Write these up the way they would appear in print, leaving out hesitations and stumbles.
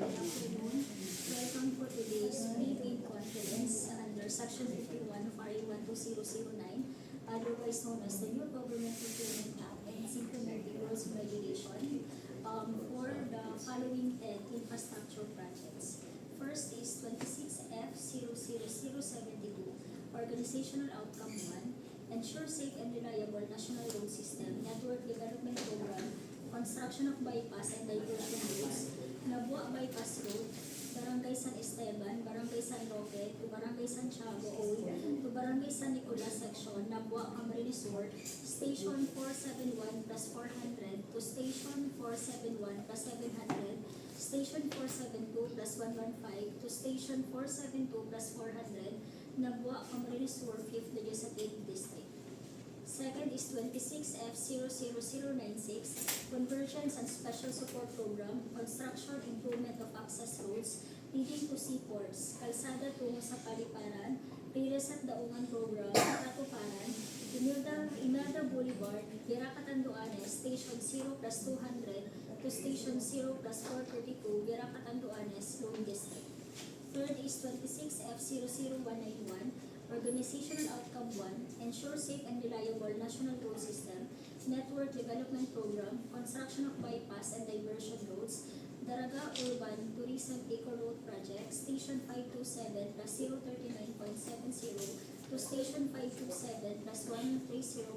Good afternoon. Welcome for today's pre-main conference under Section 51 of RA 12009, otherwise known as the New Government Procurement Act and its implementing rules and regulation for the following 10 infrastructure projects. First is 26F00072, Organizational Outcome 1, Ensure Safe and Reliable National Road System Network Development Program, Construction of Bypass and Diversion Roads, Nabua Bypass Road, Barangay San Esteban, Barangay San Roque, to Barangay Santiago, to Barangay San Nicolas section, Nabua, Camarines Ward, Station 471 plus 400 to Station 471 plus 700, Station 472 plus 115 to Station 472 plus 400, Nabua, Camarines Ward, 5th Legislative District. Second is 26F00096, Convergence and Special Support Program, Construction Improvement of Access Roads leading to Seaports, Kalsada Tungo sa Paliparan, Riles at Daungan Program, KATUPARAN, Imelda Boulevard, Virac Catanduanes, Station 0 plus 200 to Station 0 plus 432, Virac Catanduanes, Loan District. Third is 26F00191, Organizational Outcome 1, Ensure Safe and Reliable National Road System, Network Development Program, Construction of Bypass and Diversion Roads, Daraga Urban Tourism Eco Road Project, Station 527 plus 039.70 to Station 527 plus 130.3,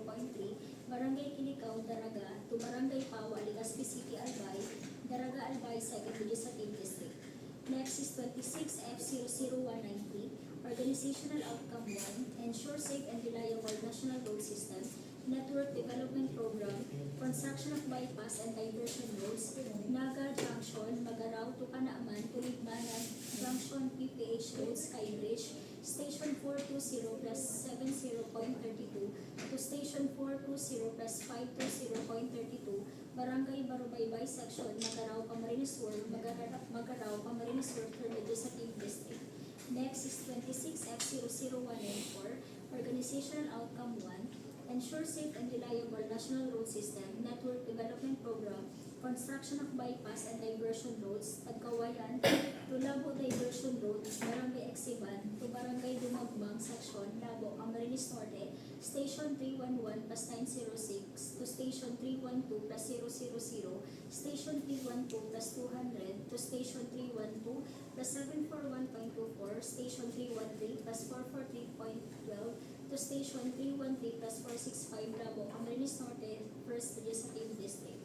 Barangay Kilicao, Daraga, to Barangay Pawa, Legazpi City, Albay, Daraga Albay, 2nd Legislative District. Next is 26F00193, Organizational Outcome 1, Ensure Safe and Reliable National Road System, Network Development Program, Construction of Bypass and Diversion Roads, Naga Junction, Magaraw to Kanaaman, Tuligmanan, Junction, PPH Road, Skybridge, Station 420 plus 70.32 to Station 420 plus 520.32, Barangay Barubaybay Section, Magaraw, Camarines Ward, Magaraw, Camarines Ward, 3rd Legislative District. Next is 26F00194, Organizational Outcome 1, Ensure Safe and Reliable National Road System, Network Development Program, Construction of Bypass and Diversion Roads, Tagkawayan, to Labo Diversion Road, Barangay Esteban, to Barangay Dumagbang Section, Labo, Camarines Norte, Station 311 plus 906, to Station 312 plus 000, Station 312 plus 200, to Station 312 plus 741.24, Station 313 plus 443.12, to Station 313 plus 465, Labo, Camarines Norte, 1st Legislative District.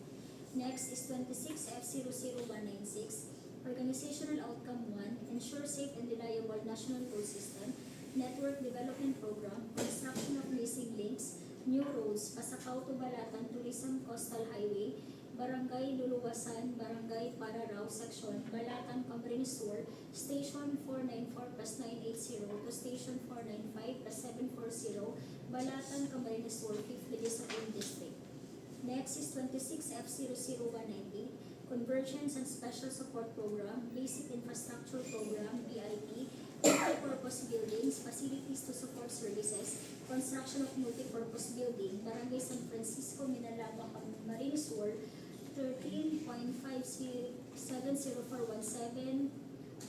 Next is 26F00196, Organizational Outcome 1, Ensure Safe and Reliable National Road System, Network Development Program, Construction of Missing Links, New Roads, Pasakaw to Balatan Tourism Coastal Highway, Barangay Luluwasan, Barangay Pararaw Section, Balatan, Camarines Sur, Station 494 plus 980 to Station 495 plus 740, Balatan, Camarines Sur, 5th Legislative District. Next is 26F00190, Convergence and Special Support Program, Basic Infrastructure Program, BIP, Multi-Purpose Buildings, Facilities to Support Services, Construction of Multi-Purpose Building, Barangay San Francisco, Minalaba, Camarines Sur, 13.5704117,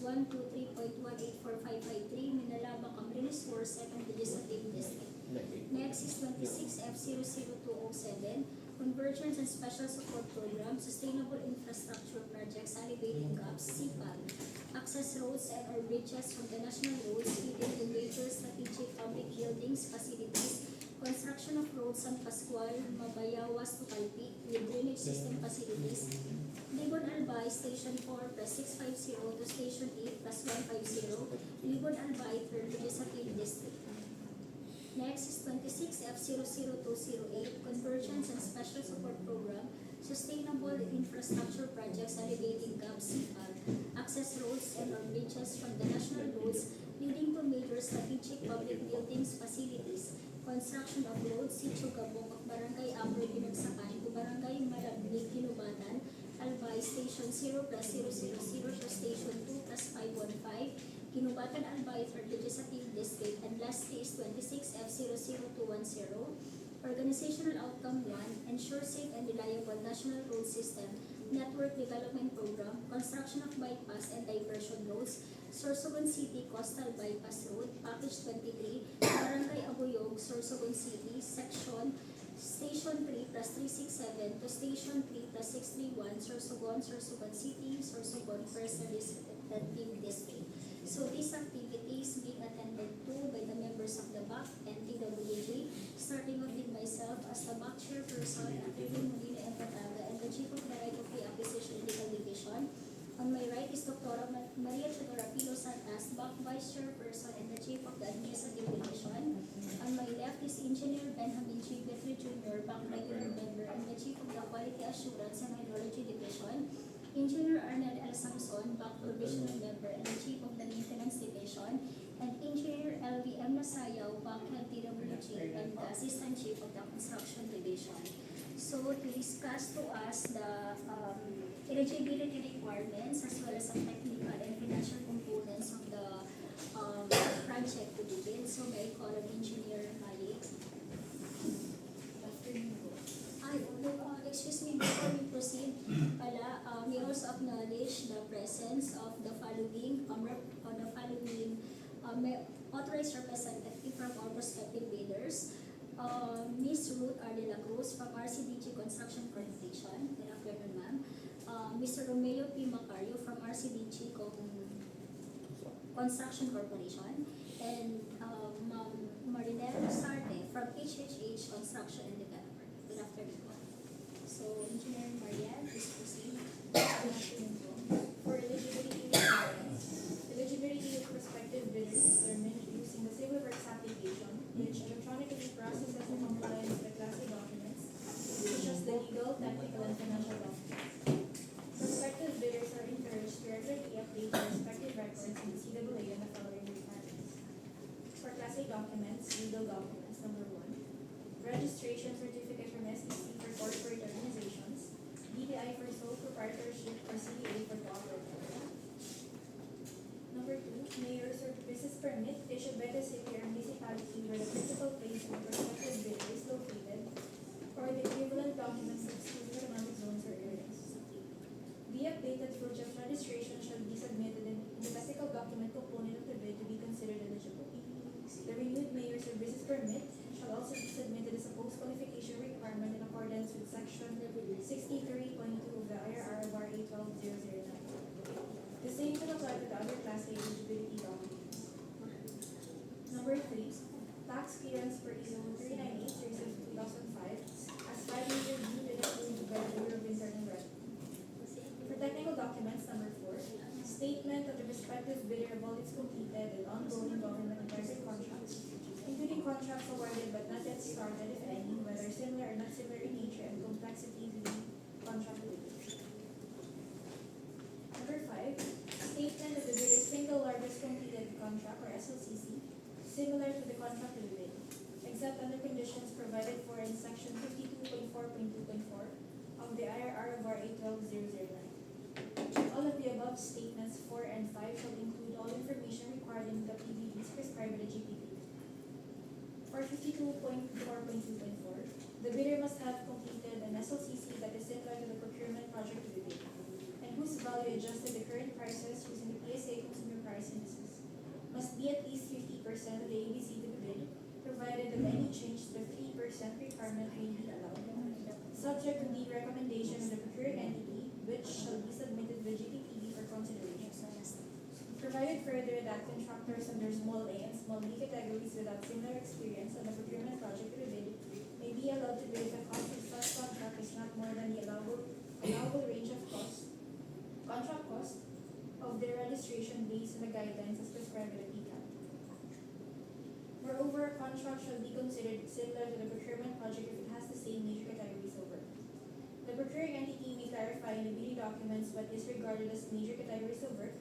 123.1845553, Minalaba, Camarines Sur, 2nd Legislative District. Next is 26F00207, Convergence and Special Support Program, Sustainable Infrastructure Projects, Alleviating Gaps, CPAG, Access Roads and or bridges from the national roads leading to major strategic public buildings, facilities, construction of roads San Pascual, Mabayawas to Calpi with drainage system facilities, Libon Albay, Station 4 plus 650 to Station 8 plus 150, Libon Albay, 3rd Legislative District. Next is 26F00208, Convergence and Special Support Program, Sustainable Infrastructure Projects, Alleviating Gaps, CPAG, Access Roads and or bridges from the national roads leading to major strategic public buildings, facilities, construction of roads, Sitio Gabong of Barangay Upper Binagsakan to Barangay Malabnig, Kinubatan, Albay, Station 0 plus 000 to Station 2 plus 515, Kinubatan Albay, 3rd Legislative District, and lastly is 26F00210, Organizational Outcome 1, Ensure Safe and Reliable National Road System, Network Network Development Program, construction of bypass and diversion roads, Sorsogon City Coastal Bypass Road, Package 23, Barangay Abuyog, Sorsogon City, Section Station 3 plus 367 to Station 3 plus 631, Sorsogon City, Sorsogon First Administrative District. So these activities being attended to by the members of the BAC and DPWH, starting off with myself as the BAC chairperson, Attorney Molina and Daraga, and the Chief of the Right of Way Acquisition and Legal Division. On my right is Dr. Maria Chedora Pilo Santas, BAC Vice Chairperson and the Chief of the Administrative Division. On my left is Engineer Benjamin G. Guthrie Jr., BAC Regular Member and the Chief of the Quality Assurance and Hydrology Division. Engineer Arnel L. Samson, BAC Provisional Member and the Chief of the Maintenance Division. And Engineer L.V. M. Nasayaw, BAC DPWH and the Assistant Chief of the Construction Division. So to discuss to us the eligibility requirements as well as the technical and financial components of the project to be built. So may I call on Engineer Malik. Excuse me, before we proceed, we also acknowledge the presence of the following authorized representative from our prospective bidders. Ms. Ruth R. De La Cruz from RCDG Construction Corporation. Good afternoon, ma'am. Mr. Romeo P. Macario from RCDG Construction Corporation. And Ma'am Marinelle Sarte from HHH Construction and Development. Good afternoon po. So, Engineer Marian, please proceed. Good afternoon po. For eligibility requirements, eligibility of prospective bidders is determined using the Civil Works application, which electronically processes and complies with the Class A documents, such as the legal, technical, and financial documents. Prospective bidders are encouraged to regularly update their respective records in the CWA and the following requirements. For Class A documents, legal documents, number 1, registration certificate from SEC for corporate organizations, DTI for sole proprietorship or CDA for cooperative. Number 2, mayor's or business permit issued by the city or municipality where the principal place of the prospective bidder is located, or the equivalent documents of exclusive economic zones or areas. The updated proof of registration shall be submitted in the physical document component of the bid to be considered eligible. The renewed mayor's or business permit shall also be submitted as a post-qualification requirement in accordance with Section 63.2 of the IRR of RA 12009. The same shall apply to the other Class A eligibility documents. Number 3, tax clearance per ISO 398 series of 2005 as 5 major due and approved by the Bureau of Internal Revenue. For technical documents, number 4, statement of the respective bidder of all its completed and ongoing government and private contracts, including contracts awarded but not yet started, if any, whether similar or not similar in nature and complexity to the contract awarded. Number 5, statement of the bidder's single largest completed contract or SLCC, similar to the contract to the bid, except under conditions provided for in Section 52.4.2.4 of the IRR of RA 12009. All of the above statements 4 and 5 shall include all information required in the PDDs prescribed by the GPP. For 52.4.2.4, the bidder must have completed an SLCC that is similar to the procurement project to the bid, and whose value adjusted the current prices using the PSA consumer price indices, must be at least 50% of the ABC to the bid, provided that any change to the 3% requirement may be allowed, subject to the recommendation of the procuring entity, which shall be submitted to the GPPB for consideration. Provided further that contractors under small A and small B categories without similar experience on the procurement project to the bid may be allowed to bid if the cost of such contract is not more than the allowable range of contract cost of their registration based on the guidelines as prescribed by the PCAP. Moreover, a contract shall be considered similar to the procurement project if it has the same major categories of work. The procuring entity may clarify in the bidding documents what is regarded as major categories of work,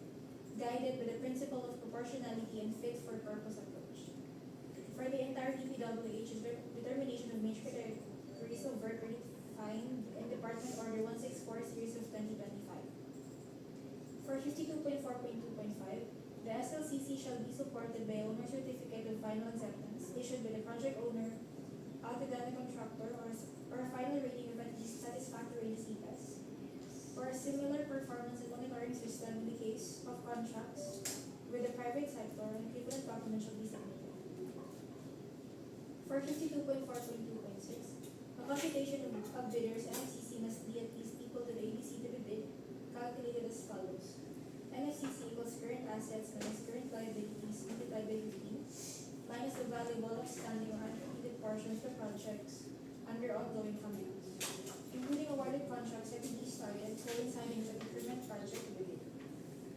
guided by the principle of proportionality and fit for purpose approach. For the entire DPWH, determination of major categories of work are defined in Department Order 164 Series of 2025. For 52.4.2.5, the SLCC shall be supported by owner certificate of final acceptance issued by the project owner, other than the contractor, or a final rating of at least satisfactory in the CPES, or a similar performance and monitoring system in the case of contracts with the private sector, an equivalent document shall be submitted. For 52.4.2.6, a computation of bidders NFCC must be at least equal to the ABC to be bid, calculated as follows. NFCC equals current assets minus current liabilities multiplied by 15, minus the value of all outstanding or uncompleted portions of projects under ongoing contracts, including awarded contracts that can be started coinciding with the procurement project bid,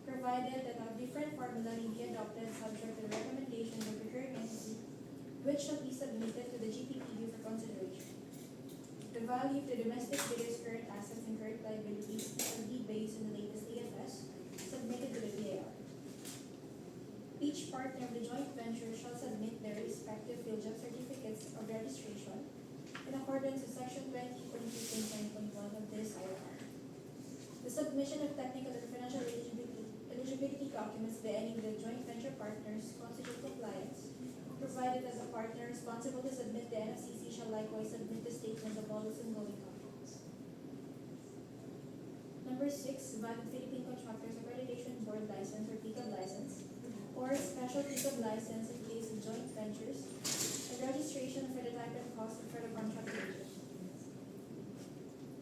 provided that a different formula may be adopted subject to the recommendations of the procurement entity, which shall be submitted to the GPPU for consideration. The value of the domestic bidder's current assets and current liabilities shall be based on the latest AFS submitted to the DAR. Each partner of the joint venture shall submit their respective field job certificates of registration in accordance with Section 20.2.9.1 of this IRR. The submission of technical and financial eligibility documents by any of the joint venture partners constitute compliance, provided that the partner responsible to submit the NFCC shall likewise submit the statement of all its ongoing contracts. Number 6, valid Philippine Contractors Accreditation Board license or PCAB license, or special PCAB license in case of joint ventures, and registration for the type and cost for the contract agent.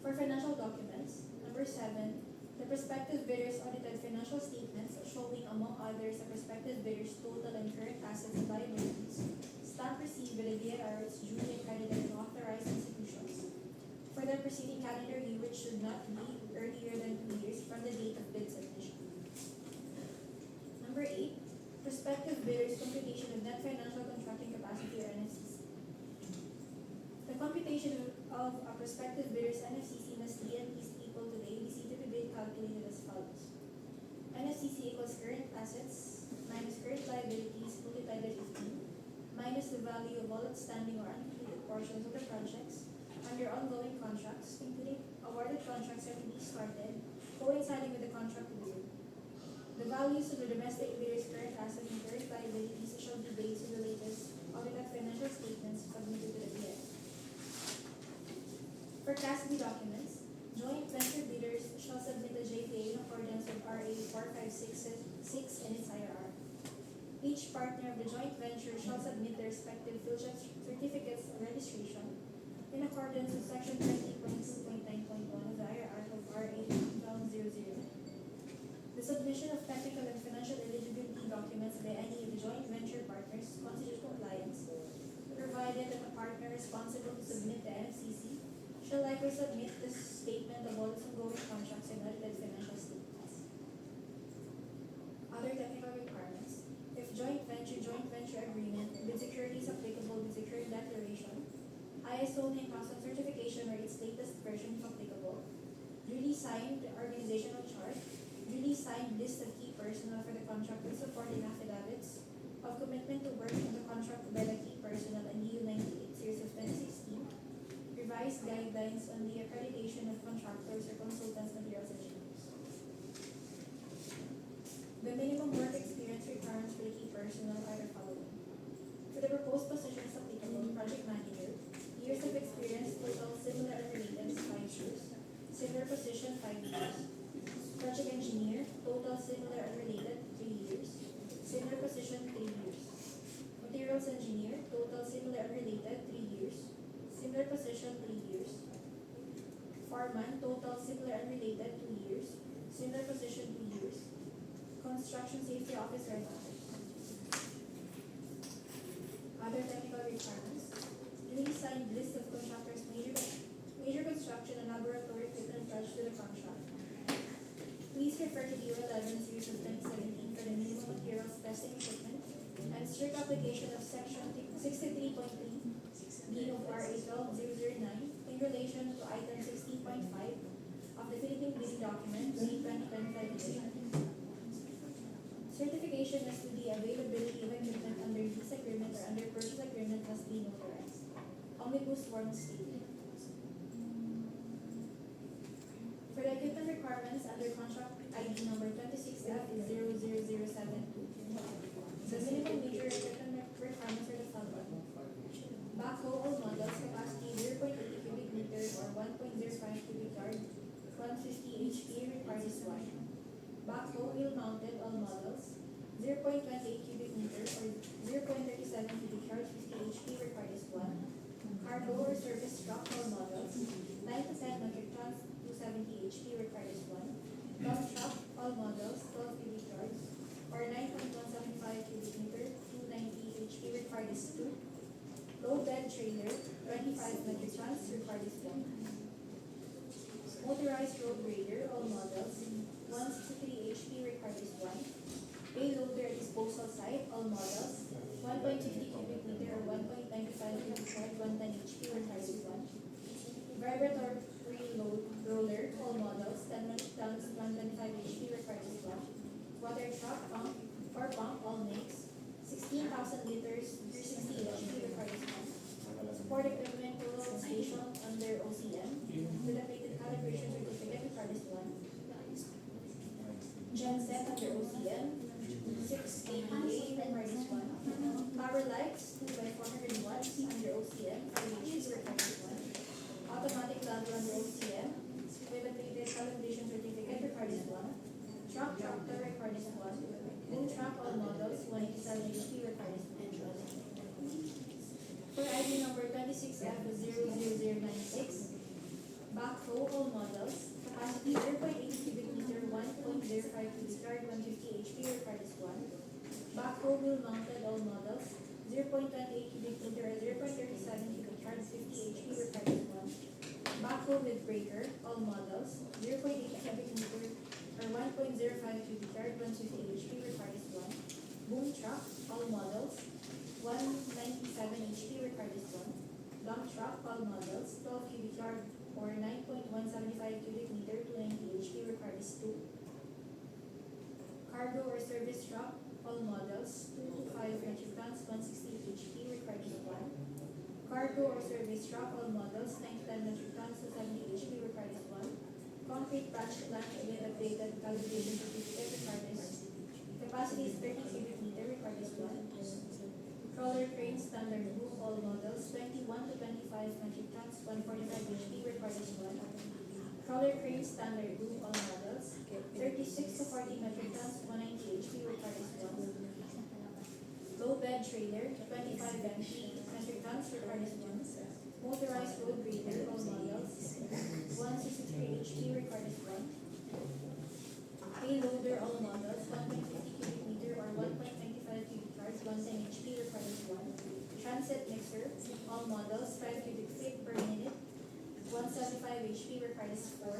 For financial documents, number 7, the prospective bidder's audited financial statements showing, among others, the prospective bidder's total and current assets and liabilities, stamp received by the DAR, its duly accredited and authorized institutions, for their preceding calendar year, which should not be earlier than 2 years from the date of bid submission. Number 8, prospective bidder's computation of net financial contracting capacity or NFCC. The computation of a prospective bidder's NFCC must be at least equal to the ABC to be bid calculated as follows. NFCC equals current assets minus current liabilities multiplied by 15, minus the value of all outstanding or uncompleted portions of the projects under ongoing contracts, including awarded contracts that will be started, coinciding with the contract award. The values of the domestic bidder's current assets and current liabilities shall be based on the latest audited financial statements submitted to the DA. For Class B documents, joint venture bidders shall submit a JPA in accordance with RA 4566 and its IRR. Each partner of the joint venture shall submit their respective field certificates of registration in accordance with Section 20.2.9.1 of the IRR of RA 2009. The submission of technical and financial eligibility documents by any of the joint venture partners constitute compliance, provided that the partner responsible to submit the NFCC shall likewise submit the statement of all its ongoing contracts and audited financial statements. Other technical requirements: if joint venture agreement with securities applicable with security declaration, ISO 9000 certification or its latest version if applicable, duly signed organizational chart, duly signed list of key personnel for the contract and supporting affidavits of commitment to work on the contract by the key personnel and EU 98 series of 2016, revised guidelines on the accreditation of contractors or consultants, materials engineers. The minimum work experience requirements for the key personnel are the following. For the proposed positions applicable, project manager, years of experience total similar and related is 5 years, similar position 5 years. Project engineer, total similar and related 3 years, similar position 3 years. Materials engineer, total similar and related 3 years, similar position 3 years. Foreman, total similar and related 2 years, similar position 2 years. Construction safety officer and others. Other technical requirements: duly signed list of contractors' major construction and laboratory equipment attached to the contract. Please refer to the EU 11 series of 2017 for the minimum materials testing equipment and strict application of Section 63.3 B of RA 12009 in relation to Item 16.5 of the Philippine Bidding Document May 2025 edition. Certification as to the availability of equipment under lease agreement or under purchase agreement must be notarized. Omnibus form stated. For the equipment requirements under contract ID number 26F00072, the minimum major equipment requirements are the following. Backhoe all models capacity 0.80 cubic meter or 1.05 cubic yard 150 HP, required is 1. Backhoe, wheel-mounted, all models, 0.28 cubic meter or 0.37 cubic yard, 50 HP, required is 1. Cargo or service truck, all models, 9 to 10 metric tons, 270 HP, required is 1. Dump truck, all models, 12 cubic yards or 9.175 cubic meter, 290 HP, required is 2. Low bed trailer, 25 metric tons, required is 1. Motorized road grader, all models, 163 HP, required is 1. Payloader at disposal site, all models, 1.50 cubic meter or 1.95 cubic yard, 110 HP, required is 1. Vibratory load roller, all models, 10 metric tons, 125 HP, required is 1. Water truck, pump, or pump, all makes, 16,000 liters, 360 HP, required is 1. Support equipment total station under OCM, with updated calibration certificate, required is 1. Genset under OCM, 6 kVA, required is 1. Power lights, 2 by 400 watts under OCM, 5 HP, required is 1. Automatic valve under OCM, with updated calibration certificate, required is 1. Tractor, required is 1. Boom truck, all models, 187 HP, required is 1. For ID number 26F00096, backhoe, all models, capacity 0.80 cubic meter, 1.05 cubic yard, 150 HP, required is 1. Backhoe wheel mounted, all models, 0.28 cubic meter or 0.37 cubic yard, 50 HP, required is 1. Backhoe with breaker, all models, 0.8 cubic meter or 1.05 cubic yard, 150 HP, required is 1. Boom truck, all models, 197 HP, required is 1. Dump truck, all models, 12 cubic yard or 9.175 cubic meter, 290 HP, required is 2. Cargo or service truck, all models, 2 to 5 metric tons, 160 HP, required is 1. Cargo or service truck, all models, 9 to 10 metric tons, 270 HP, required is 1. Concrete batch plant with updated calibration certificate, required is capacity is 30 cubic meter, required is 1. Crawler crane standard boom, all models, 21 to 25 metric tons, 145 HP, required is 1. Crawler crane standard boom, all models, 36 to 40 metric tons, 190 HP, required is 1. Low bed trailer, 25 metric tons, required is 1. Motorized road grader, all models, 163 HP, required is 1. Payloader, all models, 1.50 cubic meter or 1.95 cubic yards, 110 HP, required is 1. Transit mixer, all models, 5 cubic feet per minute, 175 HP, required is 4.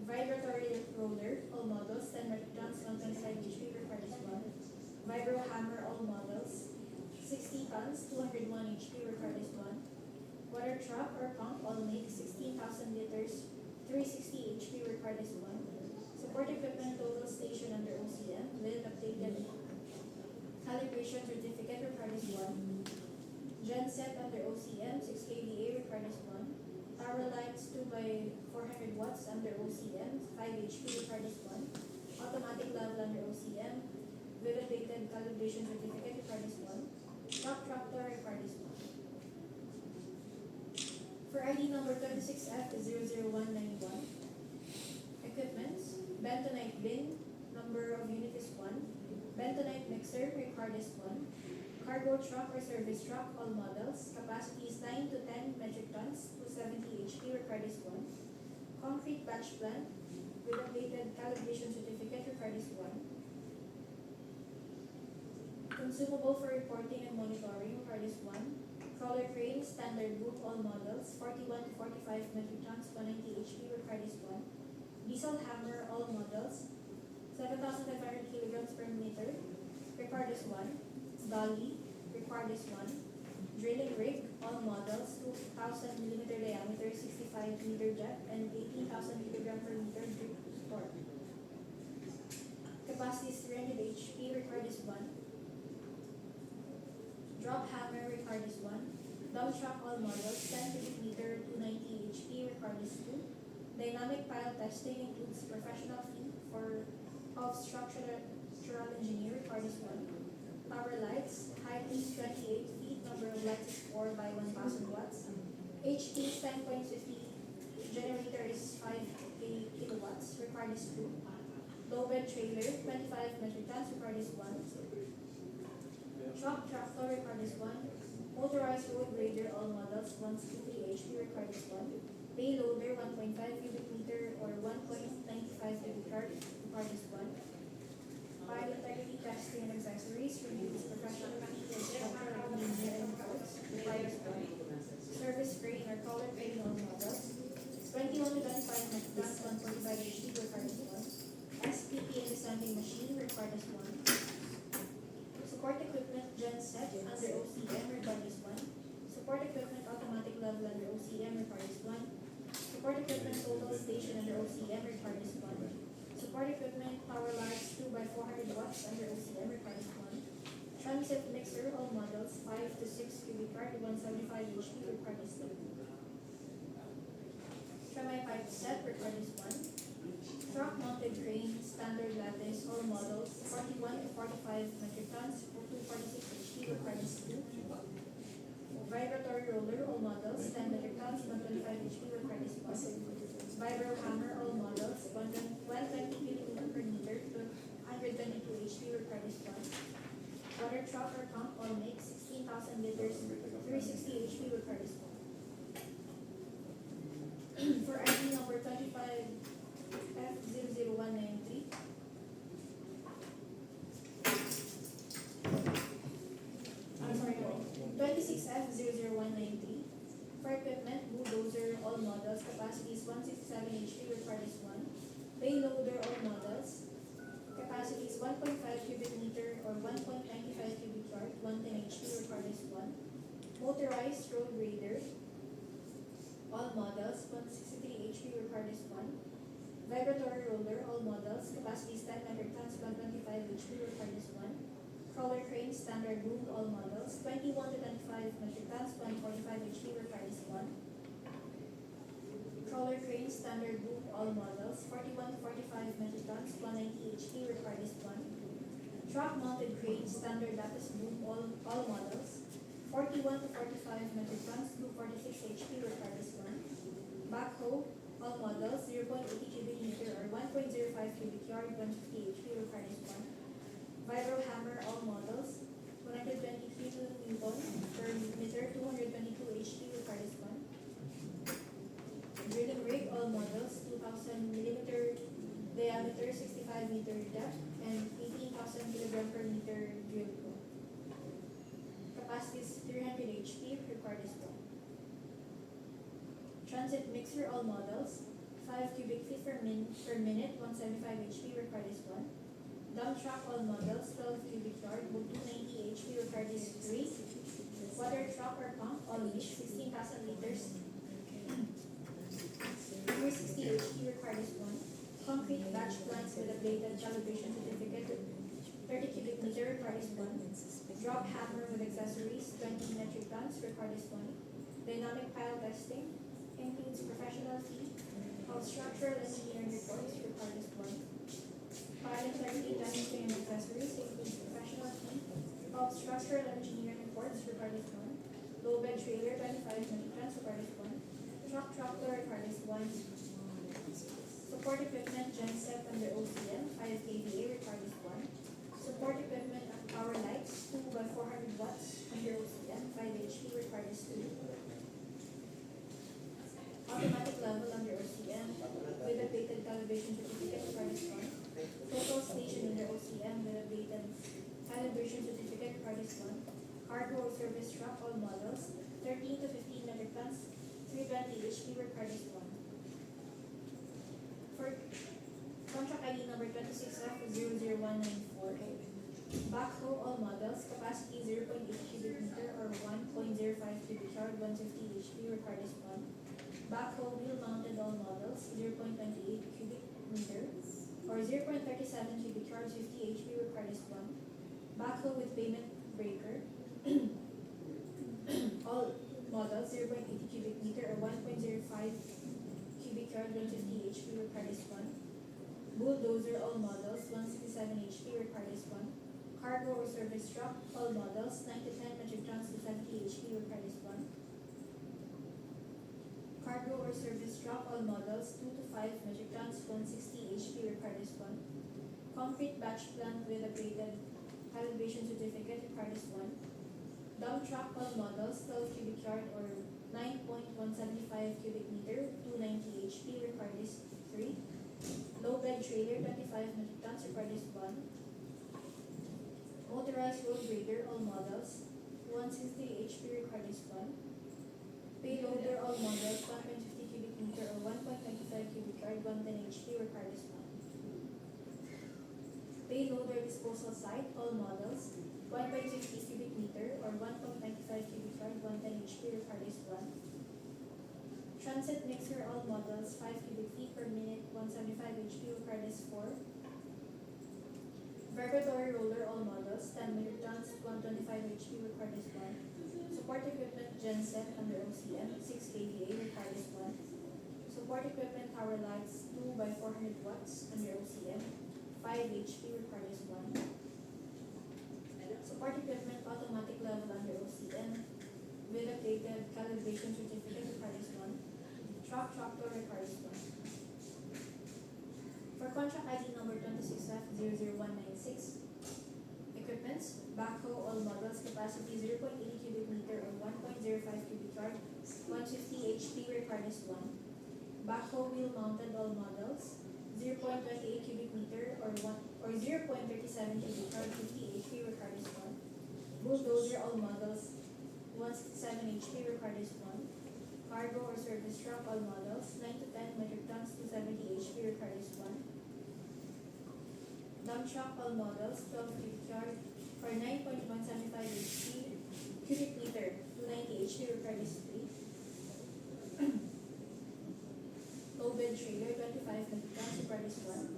Vibratory roller, all models, 10 metric tons, 125 HP, required is 1. Vibro hammer, all models, 60 tons, 201 HP, required is 1. Water truck or pump, all make, 16,000 liters, 360 HP, required is 1. Support equipment total station under OCM with updated calibration certificate, required is 1. Genset under OCM, 6 kVA, required is 1. Power lights 2 by 400 watts under OCM, 5 HP, required is 1. Automatic valve under OCM with updated calibration certificate, required is 1. Tractor, required is 1. For ID number 26F00191, equipments, bentonite bin, number of unit is 1. Bentonite mixer, required is 1. Cargo truck or service truck, all models, capacity is 9 to 10 metric tons, 270 HP, required is 1. Concrete batch plant with updated calibration certificate, required is 1. Consumable for reporting and monitoring, required is 1. Crawler crane, standard boom, all models, 41 to 45 metric tons, 190 HP, required is 1. Diesel hammer, all models, 7,500 kilograms per meter, required is 1. Dolly, required is 1. Drilling rig, all models, 2,000 millimeter diameter, 65 meter depth, and 18,000 kilogram per meter drip torque. Capacity is 300 HP, required is 1. Drop hammer, required is 1. Dump truck, all models, 10 cubic meter, 290 HP, required is 2. Dynamic pile testing includes professional fee of structural engineer, required is 1. Power lights, height is 28 feet, number of lights is 4 by 1,000 watts. HP is 10.50, generator is 5 kVA, kilowatts, required is 2. Low bed trailer, 25 metric tons, required is 1. Truck tractor, required is 1. Motorized road grader, all models, 163 HP, required is 1. Payloader, 1.5 cubic meter or 1.95 cubic yard, required is 1. Fire integrity testing and accessories, reviews professional structural engineer and reports, required is 1. Service crane or crawler crane, all models, 21 to 25 metric tons, 145 HP, required is 1. SPP and assembling machine, required is 1. Support equipment genset under OCM, required is 1. Support equipment automatic level under OCM, required is 1. Support equipment total station under OCM, required is 1. Support equipment power lines 2 by 400 watts under OCM, required is 1. Transit mixer, all models, 5 to 6 cubic yard, 175 HP, required is 2. Semi-pipe set, required is 1. Truck mounted crane, standard lattice, all models, 41 to 45 metric tons, 246 HP, required is 2. Vibratory roller, all models, 10 metric tons, 125 HP, required is 1. Vibro hammer, all models, 120 kg per meter to 122 HP, required is 1. Water truck or pump, all mix, 16,000 liters, 360 HP, required is 1. For ID number 25F00193, I'm sorry, 26F00193, for equipment, bulldozer, all models, capacities 167 HP, required is 1. Payloader, all models, capacities 1.5 cubic meter or 1.95 cubic yard, 110 HP, required is 1. Motorized road grader, all models, 163 HP, required is 1. Vibratory roller, all models, capacities 10 metric tons, 125 HP, required is 1. Crawler crane, standard boom, all models, 21 to 25 metric tons, 145 HP, required is 1. Crawler crane, standard boom, all models, 41 to 45 metric tons, 190 HP, required is 1. Truck mounted crane, standard lattice boom, all models, 41 to 45 metric tons, 246 HP, required is 1. Backhoe, all models, 0.80 cubic meter or 1.05 cubic yard, 150 HP, required is 1. Vibro hammer, all models, 123 Newton per meter, 222 HP, required is 1. Drilling rig, all models, 2,000 millimeter diameter, 65 meter depth, and 18,000 kilogram per meter drill pro. Capacity is 300 HP, required is 1. Transit mixer, all models, 5 cubic feet per minute, 175 HP, required is 1. Dump truck, all models, 12 cubic yard, 290 HP, required is 3. Water truck or pump, all each, 16,000 liters, 360 HP, required is 1. Concrete batch plants with updated calibration certificate, 30 cubic meter, required is 1. Drop hammer with accessories, 20 metric tons, required is 1. Dynamic pile testing, includes professional fee of structural engineering reports, required is 1. Pile integrity testing and accessories, includes professional fee of structural engineering reports, required is 1. Low bed trailer, 25 metric tons, required is 1. Truck tractor, required is 1. Support equipment genset under OCM, 5 kVA, required is 1. Support equipment and power lights, 2 by 400 watts under OCM, 5 HP, required is 2. Automatic level under OCM with updated calibration certificate, required is 1. Total station under OCM with updated calibration certificate, required is 1. Cargo or service truck, all models, 13 to 15 metric tons, 320 HP, required is 1. For contract ID number 26F00194, backhoe, all models, capacity 0.8 cubic meter or 1.05 cubic yard, 150 HP, required is 1. Backhoe wheel mounted, all models, 0.28 cubic meter or 0.37 cubic yard, 50 HP, required is 1. Backhoe with payment breaker, all models, 0.80 cubic meter or 1.05 cubic yard, 150 HP, required is 1. Bulldozer, all models, 167 HP, required is 1. Cargo or service truck, all models, 9 to 10 metric tons to 70 HP, required is 1. Cargo or service truck, all models, 2 to 5 metric tons, 160 HP, required is 1. Concrete batch plant with upgraded calibration certificate, required is 1. Dump truck, all models, 12 cubic yard or 9.175 cubic meter, 290 HP, required is 3. Low bed trailer, 25 metric tons, required is 1. Motorized road grader, all models, 160 HP, required is 1. Payloader, all models, 1.50 cubic meter or 1.25 cubic yard, 110 HP, required is 1. Payloader disposal site, all models, 1.50 cubic meter or 1.95 cubic yard, 110 HP, required is 1. Transit mixer, all models, 5 cubic feet per minute, 175 HP, required is 4. Vibratory roller, all models, 10 metric tons, 125 HP, required is 1. Support equipment genset under OCM, 6 kVA, required is 1. Support equipment tower lights, 2 by 400 watts under OCM, 5 HP, required is 1. Support equipment automatic level under OCM with updated calibration certificate, required is 1. Tractor, required is 1. For contract ID number 26F00196, equipments, backhoe, all models, capacity 0.80 cubic meter or 1.05 cubic yard, 150 HP, required is 1. Backhoe wheel mounted, all models, 0.28 cubic meter or 0.37 cubic yard, 50 HP, required is 1. Bulldozer, all models, 167 HP, required is 1. Cargo or service truck, all models, 9 to 10 metric tons, 270 HP, required is 1. Dump truck, all models, 12 cubic yard or 9.175 HP, cubic meter, 290 HP, required is 3. Low bed trailer, 25 metric tons, required is 1.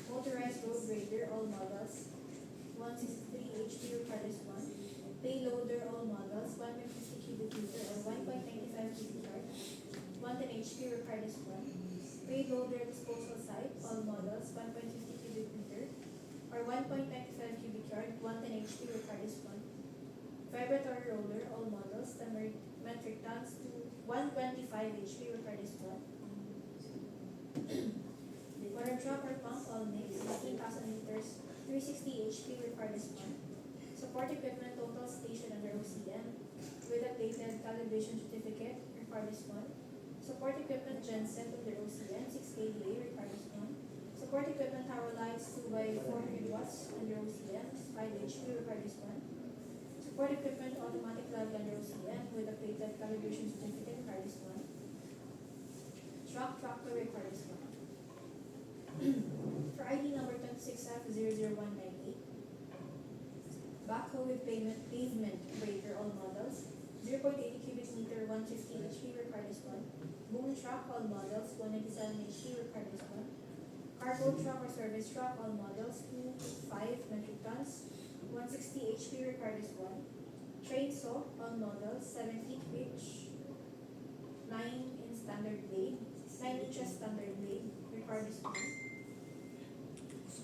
Motorized road grader, all models, 163 HP, required is 1. Payloader, all models, 150 cubic meter or 1.95 cubic yard, 110 HP, required is 1. Payloader disposal site, all models, 1.50 cubic meter or 1.95 cubic yard, 110 HP, required is 1. Vibratory roller, all models, 10 metric tons to 125 HP, required is 1. Water truck or pump, all mix, 15,000 liters, 360 HP, required is 1. Support equipment, total station under OCM with updated calibration certificate, required is 1. Support equipment genset under OCM, 6 kVA, required is 1. Support equipment tower lights, 2 by 400 watts under OCM, 5 HP, required is 1. Support equipment automatic level under OCM with updated calibration certificate, required is 1. Tractor, required is 1. For ID number 26F00198, backhoe with pavement breaker, all models, 0.80 cubic meter, 150 HP, required is 1. Boom truck, all models, 197 HP, required is 1. Cargo truck or service truck, all models, 2 to 5 metric tons, 160 HP, required is 1. Trade saw, all models, 7 feet pitch, 9 in standard blade, 9 inches standard blade, required is 1.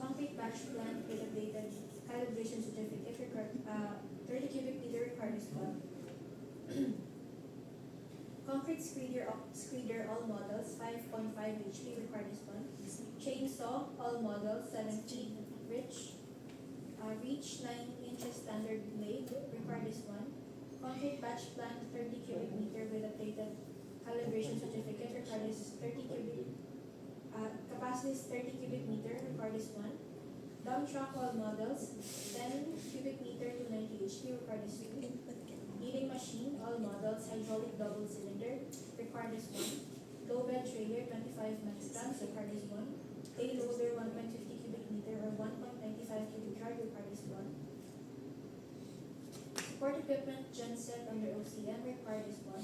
Concrete batch plant with updated calibration certificate, 30 cubic meter, required is 1. Concrete screeder, all models, 5.5 HP, required is 1. Chainsaw, all models, 7 feet reach, 9 inches standard blade, required is 1. Concrete batch plant, 30 cubic meter with updated calibration certificate, required is 30 cubic, capacity is 30 cubic meter, required is 1. Dump truck, all models, 10 cubic meter to 90 HP, required is 2. Kneading machine, all models, hydraulic double cylinder, required is 1. Low bed trailer, 25 metric tons, required is 1. Payloader, 1.50 cubic meter or 1.95 cubic yard, required is 1. Support equipment genset under OCM, required is 1.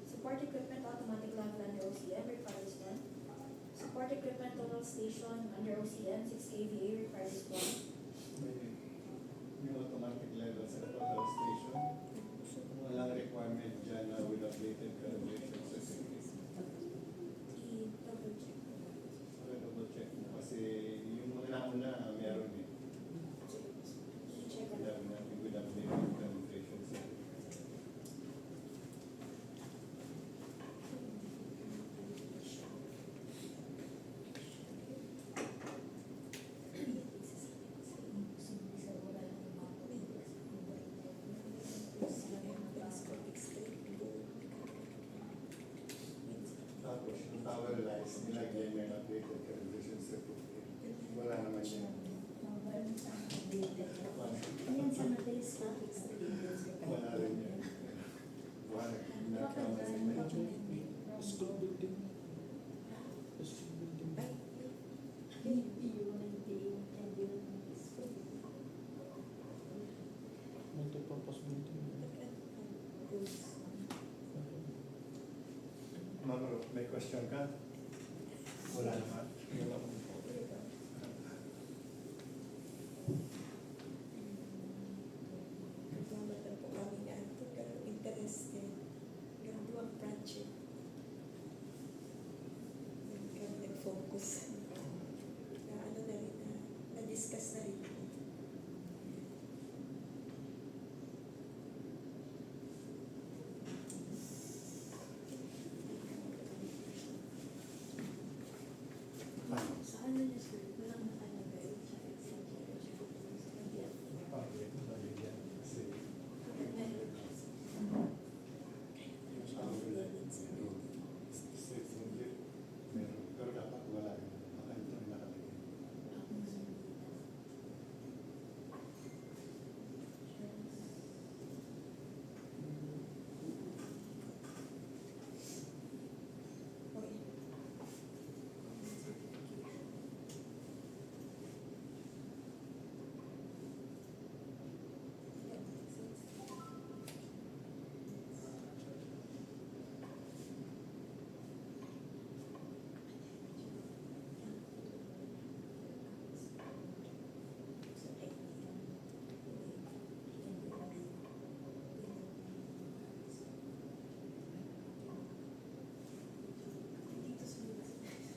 Support equipment automatic level under OCM, required is 1. Support equipment total station under OCM, 6 kVA, required is 1. Yung automatic level sa total station, walang requirement dyan na with updated calibration certificate. I-double check. Double check mo kasi yung mga nauna meron eh. I-check ko. Wala natin with updated calibration certificate. nilagyan niya ng updated calibration certificate. Wala naman yan. Ayan sa madalis graphics. Wala rin yan. Wala. Nagkamali na yun. School building. School building. Multipurpose building. Ma'am, may question ka? Wala naman. Wala akong po. Nagmamatan po kami na ito, pero interested. Gandang project. Doon kami nag-focus. Na ano na rin, na-discuss na rin. Sa ano niya sir? Walang nakalagay sa Excel. Okay, nabigyan. Kasi meron. Pero dapat wala yun. Baka ito yung nakalagay. Okay.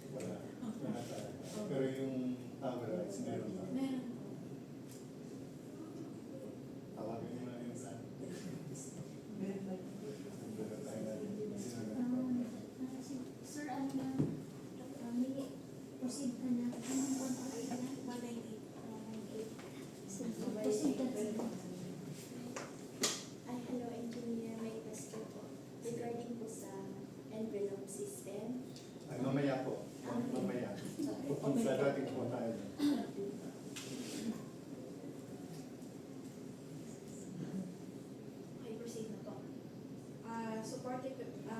Wala. Wala talaga. Pero yung tower rights meron pa. Meron. Tawagin mo na yung sa meron tayo na sino na Sir, ano na, may proceed ka na. Anong contract na? 198. Proceed ka na. Ay, hello engineer, may question po. Regarding po sa envelope system. Ay, mamaya po. Mamaya. Sa dating po tayo. Okay, proceed na po.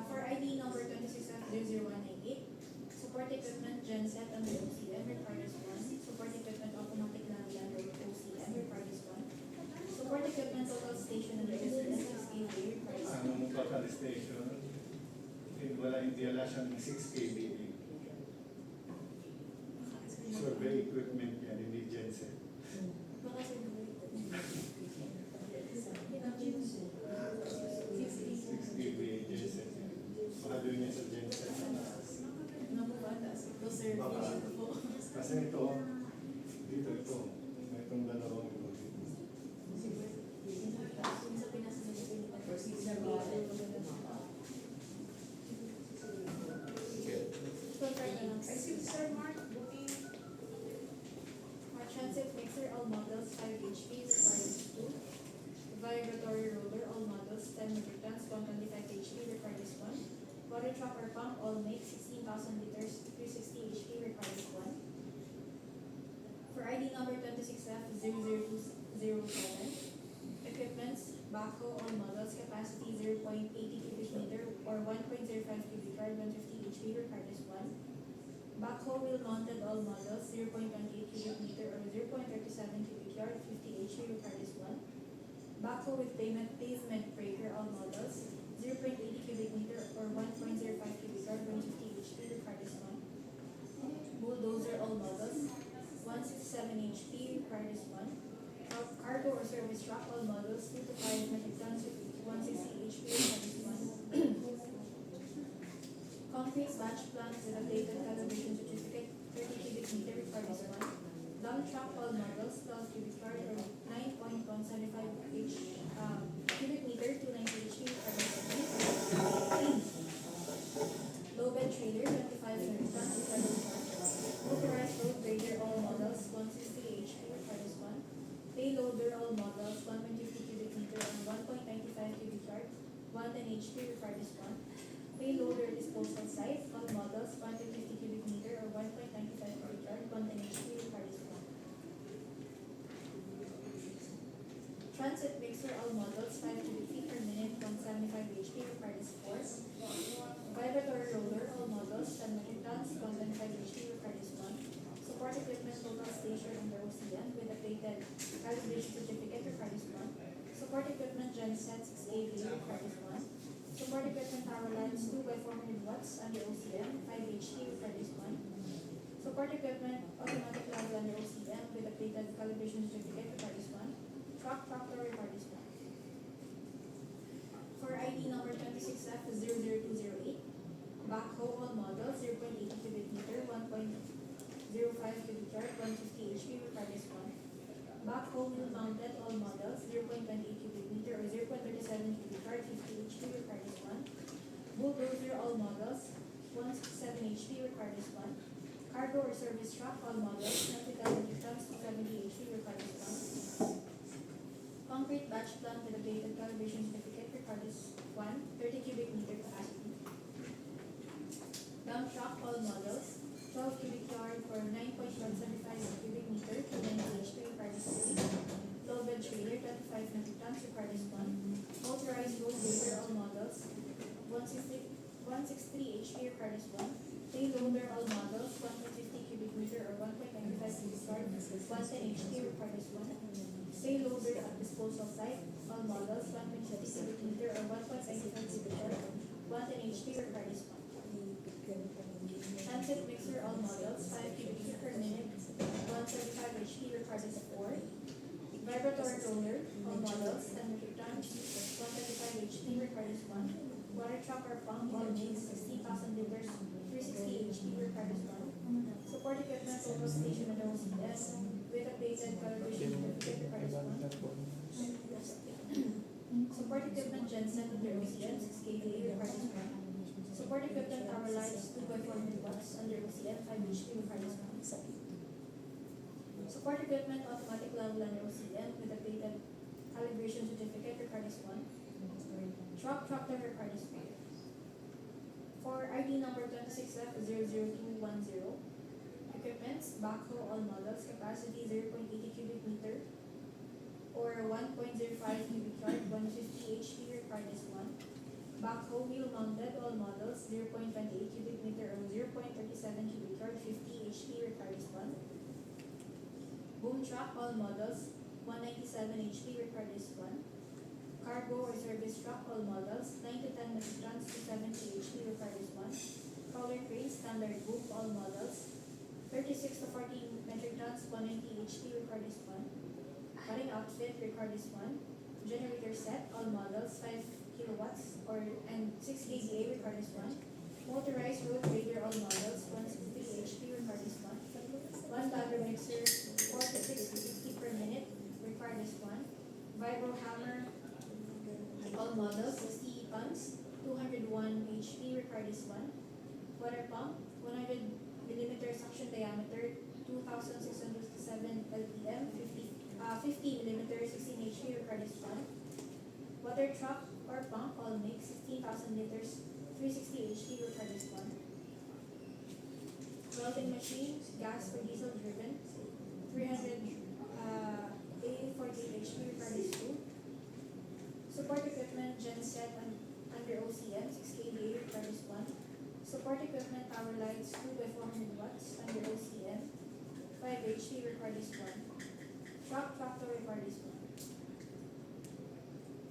For ID number 26F00198, support equipment genset under OCM requires 1. Support equipment automatic land under OCM requires 1. Support equipment total station under OCM 6KV requires 1. Ang total station, wala siyang 6 kVA. Survey equipment yan, hindi genset. Baka sa 6 kVA genset. Baka doon niya sa genset. Baka. Kasi ito, dito ito. May itong dalawang ito. Transit mixer, all models 5 HP, requires 2. Vibratory roller, all models 10 metric tons, 125 HP, requires 1. Water truck or pump, all make 16,000 liters, 360 HP, requires 1. For ID number 26F00207, equipments, backhoe, all models, capacity 0.80 cubic meter or 1.05 cubic yard, 150 HP, requires 1. Backhoe wheel mounted, all models, 0.28 cubic meter or 0.37 cubic yard, 50 HP, requires 1. Backhoe with pavement breaker, all models, 0.80 cubic meter or 1.05 cubic yard, 150 HP, requires 1. Bulldozer, all models, 167 HP, requires 1. Cargo or service truck, all models, 2 to 5 metric tons, 160 HP, requires 1. Concrete batch plant with updated calibration certificate, 30 cubic meter, requires 1. Dump truck, all models, 12 cubic yard or 9.175 cubic meter, 290 HP, requires 1. Low bed trailer, 25 metric tons, requires 1. Motorized road grader, all models, 160 HP, requires 1. Payloader, all models, 150 cubic meter and 1.95 cubic yard, 110 HP, requires 1. Payloader disposal site, all models, 150 cubic Transit mixer all models 5 cubic feet per minute, 175 HP required is 4. Vibratory roller all models 10 metric tons, 125 HP required is 1. Support equipment total station under OCN with a plated calibration certificate required is 1. Support equipment genset 6 kVA required is 1. Support equipment power lines 2 by 400 watts under OCN 5 HP required is 1. Support equipment automatic level under OCN with a plated calibration certificate required is 1. Truck tractor required is 1. For ID number 26F00208, backhoe all models 0.80 cubic meter, 1.05 cubic yard, 150 HP required is 1. Backhoe wheel mounted all models 0.28 cubic meter or 0.37 cubic yard, 50 HP required is 1. Bulldozer all models 167 HP required is 1. Cargo or service truck all models 90,000 tons to 70 HP required is 1. Concrete batch plant with a plated calibration certificate required is 1, 30 cubic meter capacity. Dump truck all models 12 cubic yard for 9.175 cubic meter to 90 HP required is 3. Low bed trailer 25 metric tons required is 1. Motorized road grader all models 163 HP required is 1. Tail loader all models 1.50 cubic meter or 1.95 cubic yard, 110 HP required is 1. Tail loader at disposal site all models 1.50 cubic meter or 1.95 cubic yard, 110 HP required is 1. Transit mixer all models 5 cubic feet per minute, 135 HP required is 4. Vibratory roller all models 10 metric tons, 135 HP required is 1. Water truck or pump all makes 60,000 liters, 360 HP required is 1. Support equipment total station at OCS with a plated calibration certificate required is 1. Support equipment genset under OCN 6 kVA required is 1. Support equipment power lines 2 by 400 watts under OCN 5 HP required is 1. Support equipment automatic level under OCN with a plated calibration certificate required is 1. Truck tractor required is 1. For ID number 26F00210, equipments, backhoe all models, capacity 0.80 cubic meter or 1.05 cubic yard, 150 HP required is 1. Backhoe wheel mounted all models 0.28 cubic meter or 0.37 cubic yard, 50 HP required is 1. Boom truck all models 197 HP required is 1. Cargo or service truck all models 9 to 10 metric tons to 70 HP required is 1. Crawler crane standard boom all models 36 to 40 metric tons 190 HP required is 1. Cutting outfit required is 1. Generator set all models 5 kilowatts and 6 kVA required is 1. Motorized road grader all models 163 HP required is 1. One bagger mixer 4 to 6 50 per minute required is 1. Vibro hammer all models 60 tons 201 HP required is 1. Water pump 100 millimeter suction diameter 2607 LPM 50 millimeter 16 HP required is 1. Water truck or pump all make 16,000 liters 360 HP required is 1. Welding machine gas or diesel driven 300 A48 HP required is 2. Support equipment genset under OCN 6 kVA required is 1. Support equipment power lines 2 by 400 watts under OCN 5 HP required is 1. Truck tractor required is 1.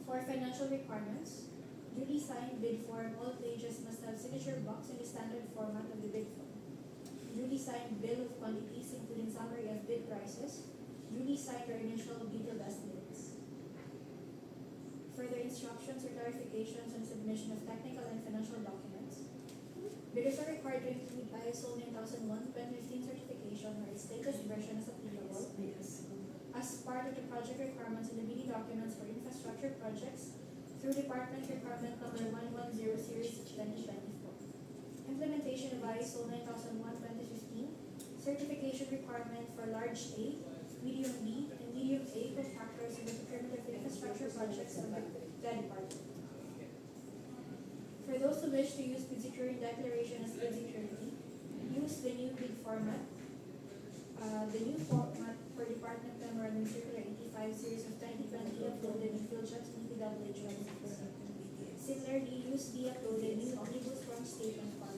For financial requirements, duly signed bid form, all pages must have signature box in the standard format of the bid form. Duly signed bill of quantities including summary of bid prices. Duly signed or initial detailed estimates. Further instructions or clarifications on submission of technical and financial documents. Bidders are required to include ISO 9001:2015 certification or its latest version as applicable as part of the project requirements in the bidding documents for infrastructure projects through Department Requirement Number 110 Series 2024. Implementation of ISO 9001:2015 certification requirement for large A, medium B, and medium A contractors in the procurement of infrastructure projects of the department. For those who wish to use bid securing declaration as bid security, use the new bid format. The new format for Department Memorandum Circular 85 series of 2020 uploaded in PhilJet's DPWH website. Similarly, use the uploaded new omnibus form statement form.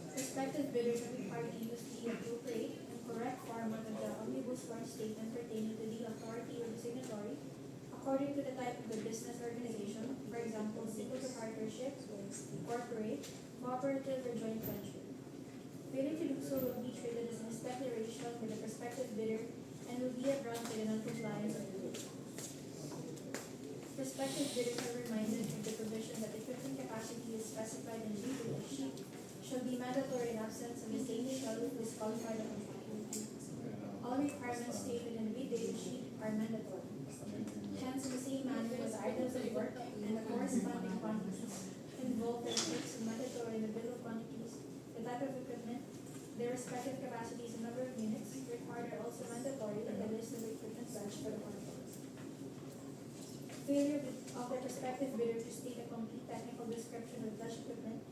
Prospective bidders are required to use the appropriate and correct format of the omnibus form statement pertaining to the authority or the signatory according to the type of the business organization, for example, single proprietorship, corporate, cooperative, or joint venture. Failure to do so will be treated as a misdeclaration with the prospective bidder and will be a ground for the non-compliance of the bid. Prospective bidders are reminded of the provision that equipment capacity is specified in the bid sheet shall be mandatory in absence of the same shall disqualify the contract. All requirements stated in the bid data sheet are mandatory. Hence, in the same manner as items of work and the corresponding quantities involved are fixed and mandatory in the bill of quantities, the type of equipment, their respective capacities and number of units required are also mandatory in the list of equipment pledged for the contract. Failure of the prospective bidder to state a complete technical description of pledged equipment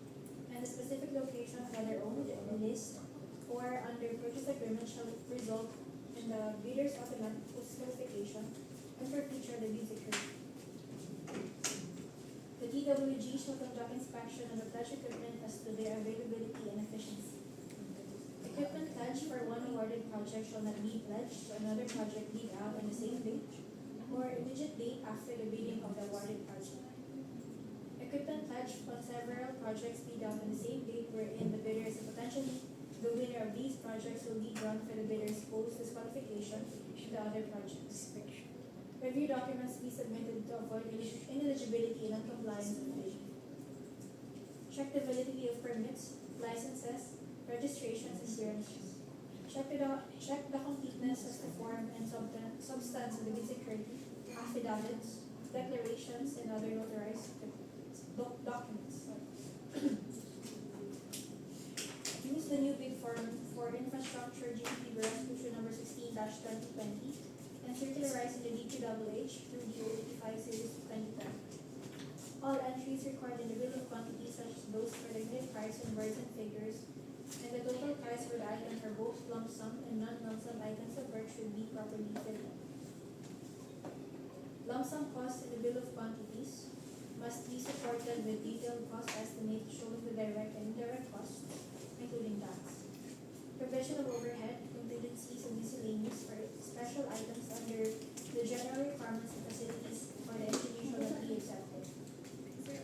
and the specific location of their own list or under purchase agreement shall result in the bidder's automatic disqualification and forfeiture of the bid security. The DWG shall conduct inspection of the pledged equipment as to their availability and efficiency. Equipment pledged for one awarded project shall not be pledged to another project bid out on the same date or immediate date after the bidding of the awarded project. Equipment pledged on several projects bid out on the same date wherein the bidder is potentially the winner of these projects will be drawn for the bidder's post disqualification to the other projects. Review documents be submitted to avoid ineligibility and non-compliance of bid. Check the validity of permits, licenses, registrations, and clearances. Check the completeness of the form and substance of the bid security, affidavits, declarations, and other notarized documents. Use the new bid form for infrastructure GDP Resolution number 16-2020 and circularize in the DPWH through the 085 series of 2020. All entries required in the bill of quantity such as those for the unit price and words and figures and the total price for the item for both lump sum and non-lump sum items of work should be properly filled in. Lump sum costs in the bill of quantities must be supported with detailed cost estimates showing the direct and indirect costs, including tax. Provision of overhead, contingencies, and miscellaneous for special items under the general requirements and facilities for the entity shall not be accepted.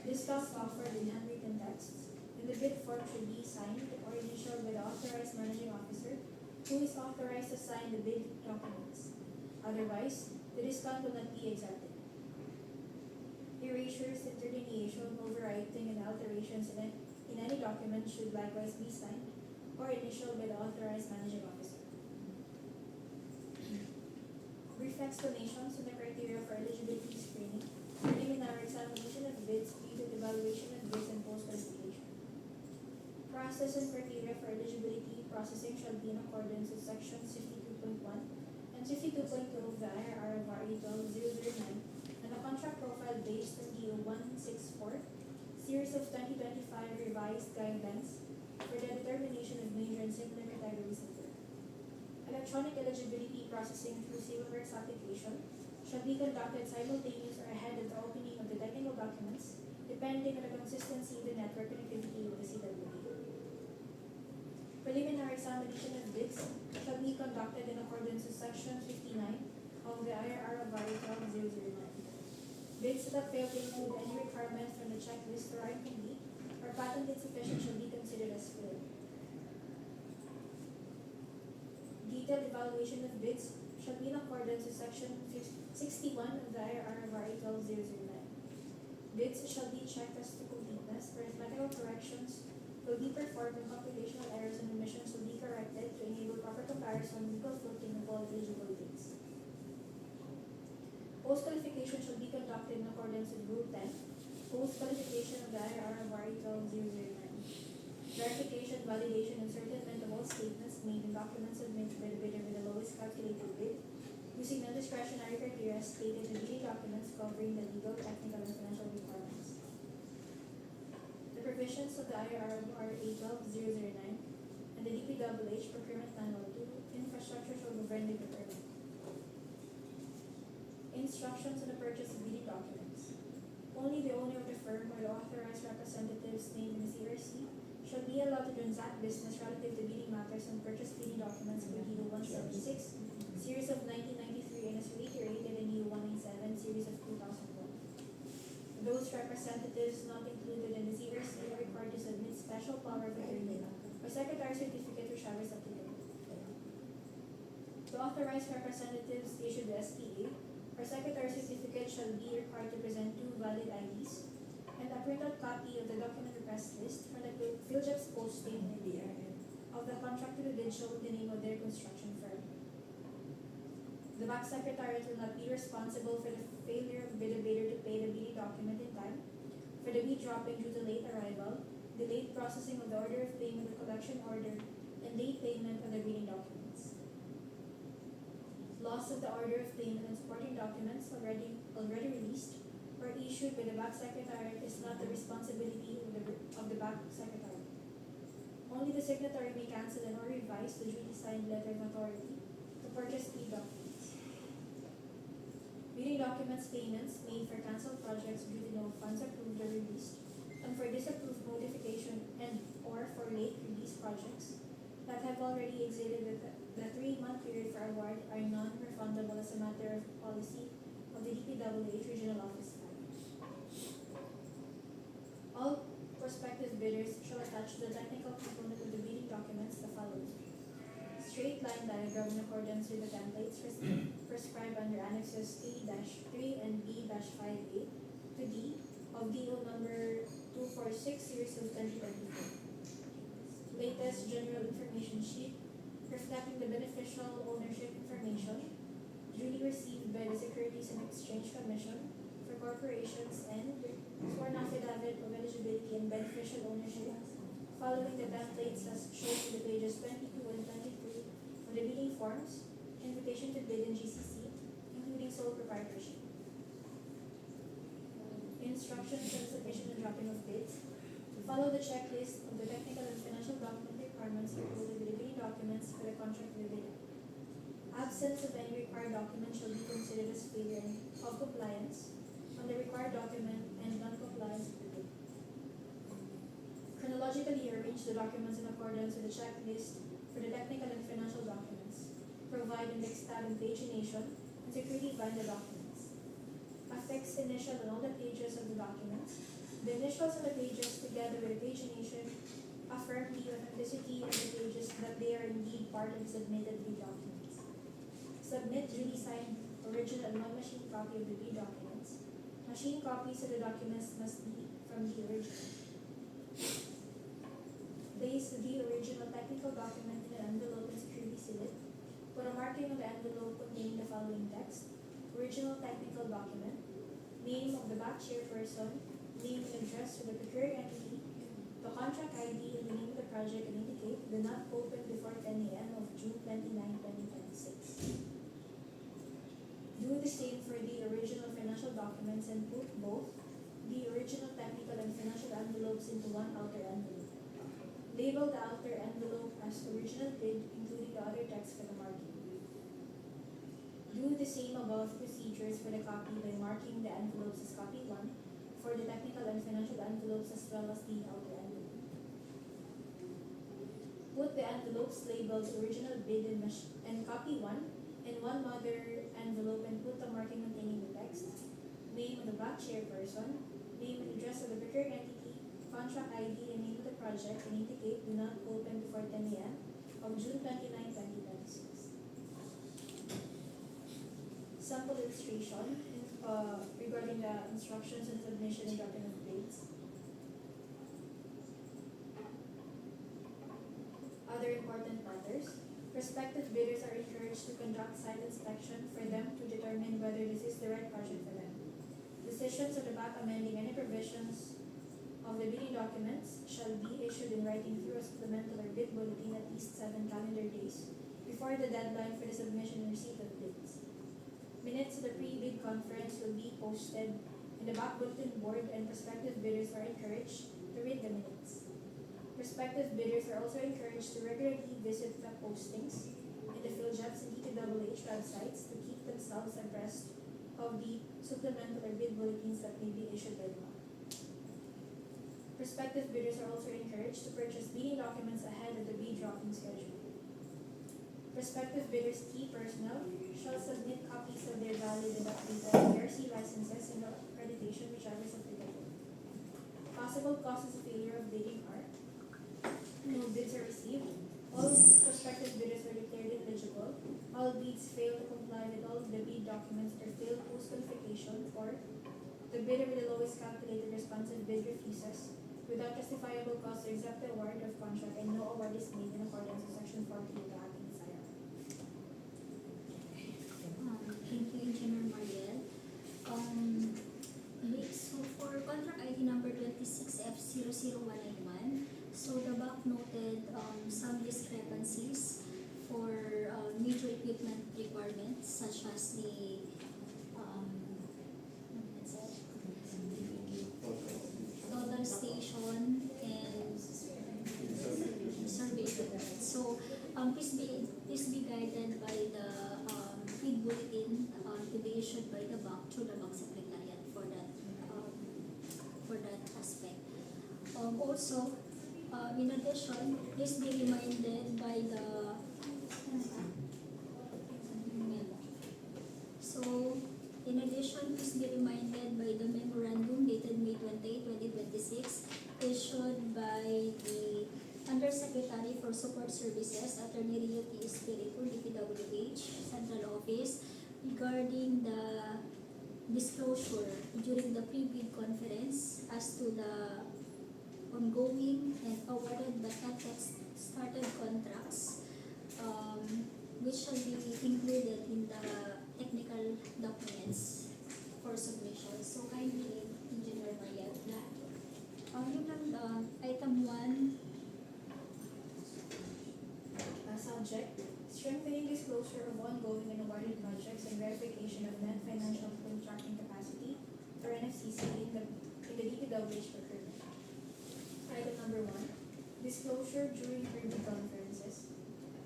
Discounts offered in handwritten texts in the bid form should be signed or initialed by the authorized managing officer who is authorized to sign the bid documents. Otherwise, the discount will not be accepted. Erasures, interlineation, overwriting, and alterations in any document should likewise be signed or initialed by the authorized managing officer. Brief explanations on the criteria for eligibility screening, preliminary examination of bids, detailed evaluation of bids, and post-qualification. Process and criteria for eligibility processing shall be in accordance with sections 52.1 and 52.2 of the IRR of RA 12009 and a contract profile based on the 164 series of 2025 revised guidelines for the determination of major and similar categories of work. Electronic eligibility processing through Seaports application shall be conducted simultaneous or ahead of the opening of the technical documents, depending on the consistency of the network connectivity with the CWA. Preliminary examination of bids shall be conducted in accordance with Section 59 of the IRR of RA 12009. Bids that fail to include any requirement from the checklist or are incomplete or patent insufficient shall be considered as failed. Detailed evaluation of bids shall be in accordance with Section 61 of the IRR of RA 12009. Bids shall be checked as to completeness, arithmetical corrections will be performed and computational errors and omissions will be corrected to enable proper comparison and legal footing of all eligible bids. Post-qualification shall be conducted in accordance with Rule 10, post-qualification of the IRR of RA 12009. Verification, validation, and certainty of all statements made and documents submitted by the bidder with the lowest calculated bid, using non-discretionary criteria stated in the documents covering the legal, technical, and financial requirements. The provisions of the IRR of RA 12009 and the DPWH Procurement Manual 2 infrastructure shall govern the procurement. Instructions on the purchase of bidding documents. Only the owner of the firm or the authorized representatives named in the CRC shall be allowed to transact business relative to bidding matters and purchase bidding documents per DO 176, series of 1993 and as reiterated in DO 197, series of 2001. Those representatives not included in the CRC are required to submit special power of attorney or secretary certificate which shall be applicable. The authorized representatives issued the SPA or secretary certificate shall be required to present 2 valid IDs and a printed copy of the document request list for the PhilJobs posting of the contracted bid showing the name of their construction firm. The back secretariat will not be responsible for the failure of bidder to pay the bidding document in time, for the bid dropping due to late arrival, delayed processing of the order of payment or collection order, and late payment of the bidding documents. Loss of the order of payment and supporting documents already released or issued by the back secretariat is not the responsibility of the back secretariat. Only the signatory may cancel and or revise the duly signed letter of authority to purchase bid documents. Bidding documents payments made for cancelled projects due to no funds approved or released, and for disapproved notification and or for late release projects that have already exceeded the 3-month period for award are non-refundable as a matter of policy of the DPWH Regional Office 5. All prospective bidders shall attach to the technical component of the bidding documents the following: straight line diagram in accordance with the templates prescribed under Annexes A-3 and B-5A to D of DO number 246 series of 2024. Latest general information sheet reflecting the beneficial ownership information duly received by the Securities and Exchange Commission for corporations and sworn affidavit of eligibility and beneficial ownership following the templates as shown in the pages 22 and 23 of the bidding forms, invitation to bid in GCC, including sole proprietorship. Instructions on submission and dropping of bids. Follow the checklist of the technical and financial document requirements included with the bidding documents for the contract with the bidder. Absence of any required document shall be considered as failure of compliance on the required document and non-compliance with the bid. Chronologically arrange the documents in accordance with the checklist for the technical and financial documents. Provide index tab and pagination and securely bind the documents. Affix initial on all the pages of the documents. The initials on the pages together with the pagination affirm the authenticity of the pages that they are indeed part of the submitted bid documents. Submit duly signed original and non-machine copy of the bid documents. Machine copies of the documents must be from the original. Place the original technical document in an envelope and securely seal it. Put a marking on the envelope containing the following text: original technical document, name of the back chairperson, name and address of the procuring entity, the contract ID and the name of the project, and indicate do not open before 10 a.m. of June 29, 2026. Do the same for the original financial documents and put both the original technical and financial envelopes into one outer envelope. Label the outer envelope as original bid, including the other text for the marking. Do the same above procedures for the copy by marking the envelopes as copy 1 for the technical and financial envelopes as well as the outer envelope. Put the envelopes labeled original bid and copy 1 in one mother envelope and put the marking containing the text, name of the back chairperson, name and address of the procuring entity, contract ID and name of the project, and indicate do not open before 10 a.m. of June 29, 2026. Sample illustration regarding the instructions and submission and dropping of bids. Other important matters. Prospective bidders are encouraged to conduct site inspection for them to determine whether this is the right project for them. Decisions of the back amending any provisions of the bidding documents shall be issued in writing through a supplemental or bid bulletin at least 7 calendar days before the deadline for the submission and receipt of bids. Minutes of the pre-bid conference will be posted in the back bulletin board, and prospective bidders are encouraged to read the minutes. Prospective bidders are also encouraged to regularly visit the postings in the PhilJobs and DPWH websites to keep themselves abreast of of the supplemental or bid bulletins that may be issued by law. Prospective bidders are also encouraged to purchase bidding documents ahead of the bid dropping schedule. Prospective bidders' key personnel shall submit copies of their valid and updated ERC licenses and accreditation, whichever is applicable. Possible causes of failure of bidding are: no bids are received, all prospective bidders are declared ineligible, all bids fail to comply with all of the bid documents or fail post-qualification, or the bidder with the lowest calculated responsive bid refuses without justifiable cause to accept the award of contract and no award is made in accordance with Section 40 of the Act and SIR. Thank you, Engineer Mariel. So for contract ID number 26F00191, so the BAC noted some discrepancies for major equipment requirements such as the total station and survey equipment. So please be guided by the bid bulletin to be issued by the bank through the bank secretariat for that aspect. Also, in addition, please be reminded by the memorandum dated May 28, 2026, issued by the Undersecretary for Support Services, Attorney Rio T. Espiritu, DPWH, Central Office, regarding the disclosure during the pre-bid conference as to the ongoing and awarded but not yet started contracts, which shall be included in the technical documents for submission. So kindly, Engineer Mariel, yun lang, item 1. Subject: strengthening disclosure of ongoing and awarded projects and verification of net financial contracting capacity for NFCC in the DPWH procurement. Item number 1: disclosure during pre-bid conferences.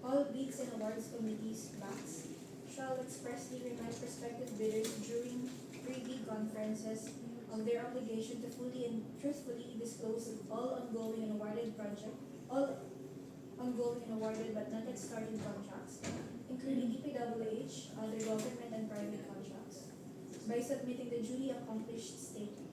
All bids and awards committees (BACs) shall expressly remind prospective bidders during pre-bid conferences of their obligation to fully and truthfully disclose all ongoing and awarded but not yet started contracts, including DPWH, other government and private contracts, by submitting the duly accomplished statement.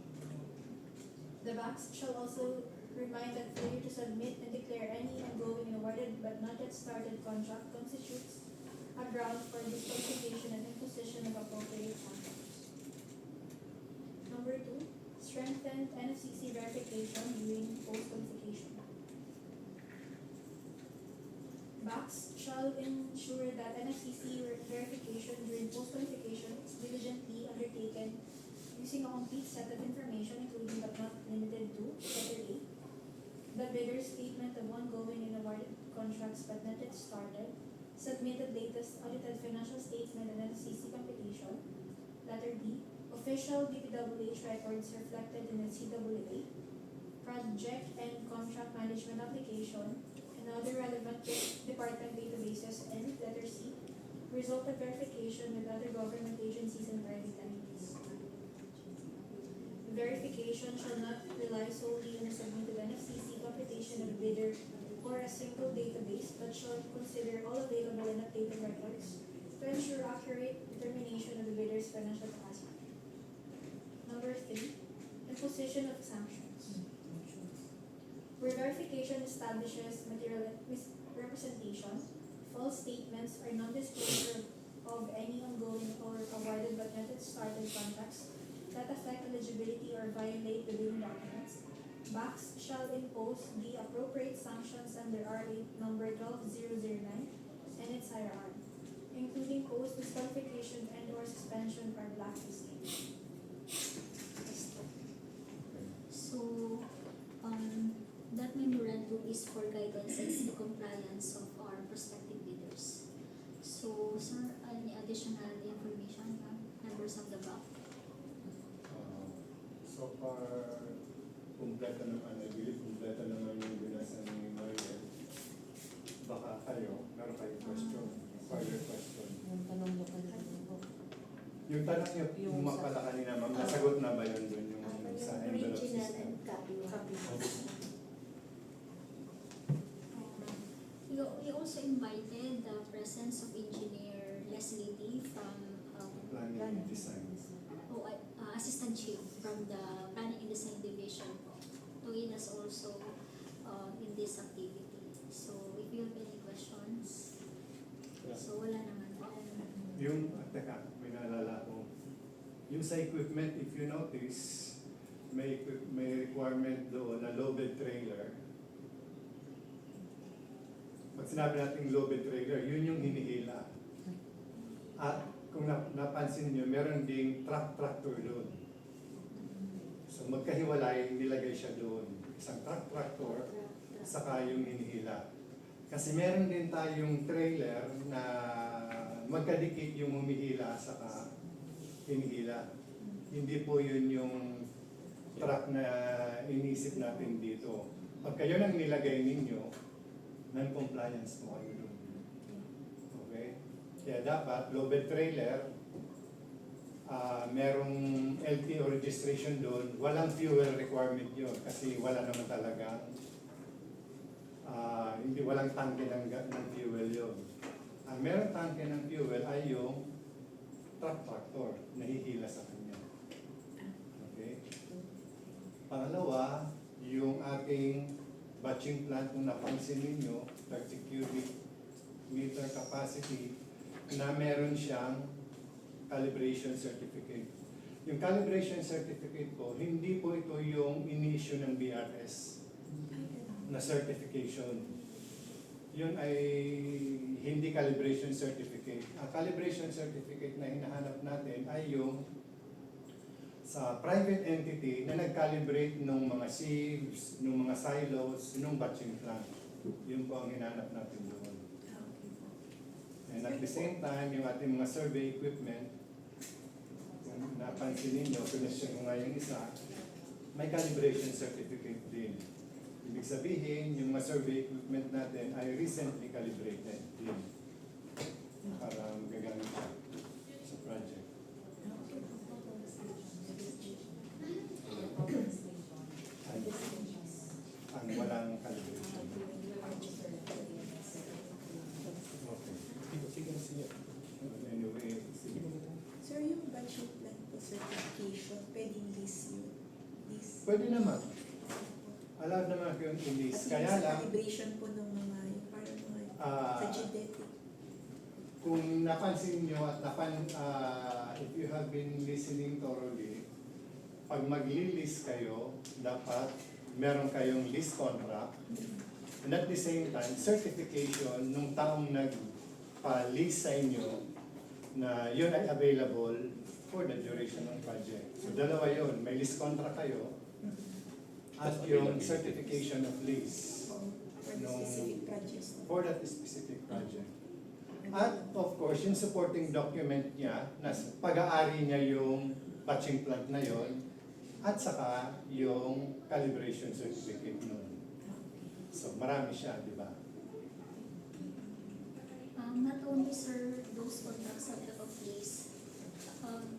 The BACs shall also remind that failure to submit and declare any ongoing and awarded but not yet started contract constitutes a ground for disqualification and imposition of appropriate sanctions. Number 2, strengthened NFCC verification during post-qualification. BACs shall ensure that NFCC verification during post-qualification is diligently undertaken using a complete set of information, including but not limited to: letter A, the bidder's statement of ongoing and awarded contracts but not yet started, submitted latest audited financial statement and NFCC computation; letter B, official DPWH records reflected in the CWA, project and contract management application, and other relevant department databases; and letter C, result of verification with other government agencies and private entities. The verification shall not rely solely on the submitted NFCC computation of the bidder or a single database, but shall consider all available and updated records to ensure accurate determination of the bidder's financial capacity. Number 3, imposition of sanctions. Where verification establishes material misrepresentation, false statements, or non-disclosure of any ongoing or awarded but not yet started contracts that affect eligibility or violate the bidding documents, BACs shall impose the appropriate sanctions under RA number 12009 and its IRR, including post-disqualification and/or suspension or blacklisting. So, that memorandum is for guidance and compliance of our prospective bidders. So, sir, any additional information, members of the BAC? So far, kumpleto naman, I believe kumpleto naman yung binasa ni Mariel. Baka kayo, meron kayong question, further question. Yung tanong mo kanina po. Yung tanong niyo, yung pala kanina, ma'am, nasagot na ba yun doon yung sa envelope Original system? and copy. We also invited the presence of Engineer Leslie Lee from Planning and design. Assistant Chief from the Planning and Design Division po, to aid us also in this activity. So if you have any questions, so wala naman. Yung, teka, may naalala ko. Yung sa equipment, if you notice, may requirement doon na low bed trailer. Pag sinabi natin low bed trailer, yun yung hinihila. At kung napansin nyo, meron ding tractor doon. So magkahiwalay, nilagay siya doon. Isang tractor, saka yung hinihila. Kasi meron din tayong trailer na magkadikit yung humihila saka hinihila. Hindi po yun yung truck na inisip natin dito. Pag kayo nang nilagay ninyo, non-compliance po kayo doon. Okay? Kaya dapat, low bed trailer, merong LTO registration doon, walang fuel requirement yun kasi wala naman talaga, walang tangke ng fuel yun. Ang meron tangke ng fuel ay yung tractor, nahihila sa kanya. Okay? Pangalawa, yung ating batching plant, kung napansin ninyo, 30 cubic meter capacity, na meron siyang calibration certificate. Yung calibration certificate po, hindi po ito yung in-issue ng BRS na certification. Yun ay hindi calibration certificate. Ang calibration certificate na hinahanap natin ay yung sa private entity na nag-calibrate ng mga sieves, ng mga silos, ng batching plant. Yun po ang hinahanap natin doon. And at the same time, yung ating mga survey equipment, kung napansin ninyo, pinasya ko nga yung isa, may calibration certificate din. Ibig sabihin, yung mga survey equipment natin ay recently calibrated din para magagamit siya sa project. Ang walang calibration. Okay. Sige. Anyway, sige. Sir, yung budget plan po, certification, pwedeng list yun? List? Pwede naman. Allowed naman yung in-list. Kaya lang, calibration po ng mga, yung parang mga sa genetic. kung napansin nyo at if you have been listening thoroughly, pag mag-list kayo, dapat meron kayong list contract. And at the same time, certification nung taong nagpa-list sa inyo na yun ay available for the duration ng project. So dalawa yun, may list contract kayo at yung certification of lease For the specific projects. for that specific project. At of course, yung supporting document niya, na pag-aari niya yung batching plant na yon, at saka yung calibration certificate nun. So marami siya, di ba? Not only sir, those contracts of the place,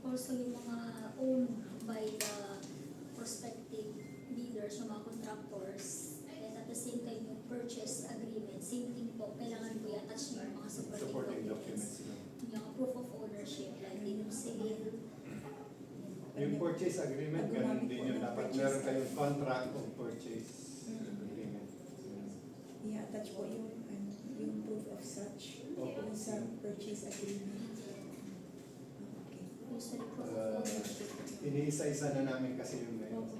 also yung mga owned by the prospective bidders, yung mga contractors, and at the same time yung purchase agreement, same thing po, kailangan po i-attach yung mga supporting documents. Yung proof of ownership, like yung sale. Yung purchase agreement, ganun din yun. Dapat meron kayong contract of purchase agreement. I-attach po yung proof of such, yung sa purchase agreement. Okay. Usually proof of ownership. Iniisa-isa na namin kasi yung ngayon.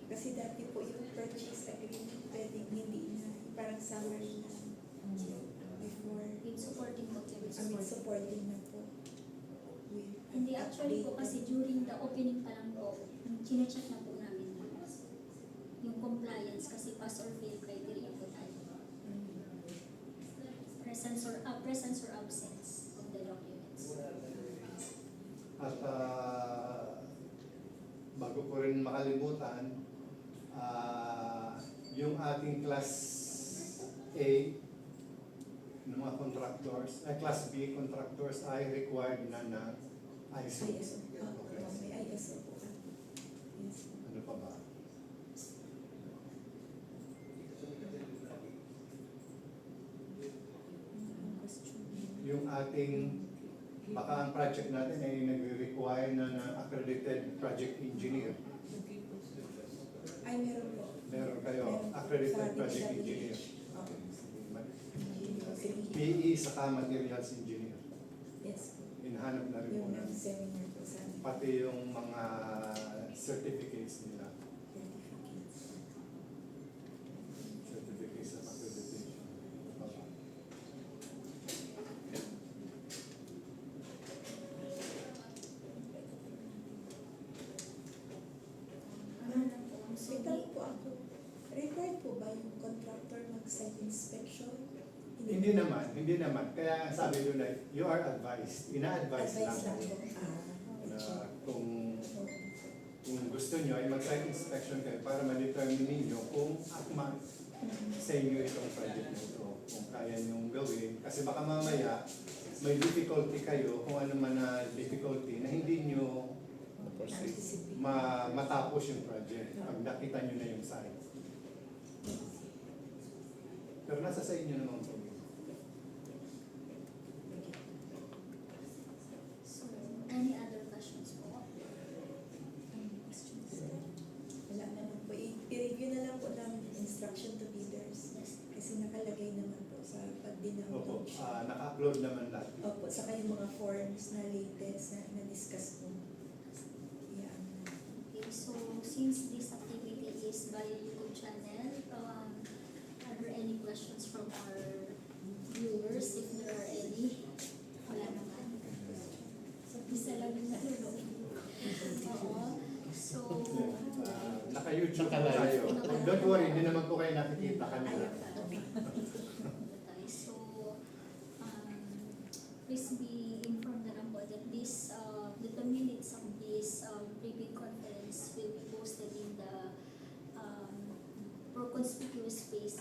Kasi dati po yung purchase agreement, pwedeng hindi na, parang summary na before, With supporting documents. supporting na po. Hindi, actually po kasi during the opening pa lang po, chinecheck na po namin yung compliance kasi pass or fail criteria po tayo. Presence or absence of the documents. At bago ko rin makalimutan, yung ating class A ng mga contractors, class B contractors ay required na ISO. ISO. Okay. May ISO po. Yes. Ano pa ba? Question. Yung ating, baka ang project natin ay nag-require na ng accredited project engineer. Ay, meron po. Meron kayo, Meron po. accredited Sa project DPWH. engineer. Okay. PE saka materials engineer. Yes po. Hinahanap na rin po Yung natin. seminar po sa amin. Pati yung mga certificates nila. Certificates of accreditation. May tanong po ako. Required po ba yung contractor mag-site inspection? Hindi naman. Kaya sabi doon ay, you are advised. Ina-advise Advice lang lang. po. Na kung gusto nyo ay mag-site inspection kayo para ma-determine ninyo kung akma sa inyo itong project na ito. Kung kaya nyong gawin. Kasi baka mamaya may difficulty kayo kung ano man na difficulty na hindi nyo Anticipate. matapos yung project pag nakita nyo na yung site. Pero nasa sa inyo naman po. So, any other questions po? Wala naman po. I-review na lang po namin yung instruction to bidders. Kasi nakalagay naman po sa Opo, pag-download. naka-upload naman lahat. Opo, saka yung mga forms na latest na na-discuss po. Yeah. Okay, so since this activity is via YouTube channel, are there any questions from our viewers, if there are any? Wala naman. So, isa lang yung nalulong. Oo. So, Naka-YouTube po Naka-live. tayo. Don't worry, hindi naman po kayo nakikita kanila. So, please be informed na lang po that this, the minutes of this briefing conference will be posted in the for conspicuous place